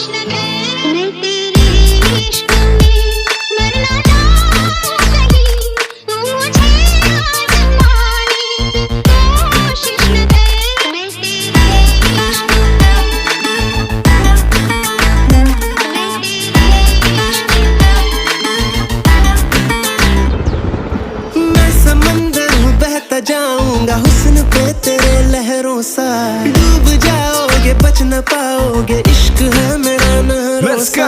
मैं तेरे इश्क में मरना चाहूं कहीं, तू मुझे आजमा ले, कोशिश न कर। मैं तेरे इश्क में, मैं तेरे इश्क में। मैं समंदर हूँ बहता जाऊंगा हुस्न पे तेरे लहरों सा, डूब जाओगे बच न पाओगे, इश्क है मेरा नहरों सा।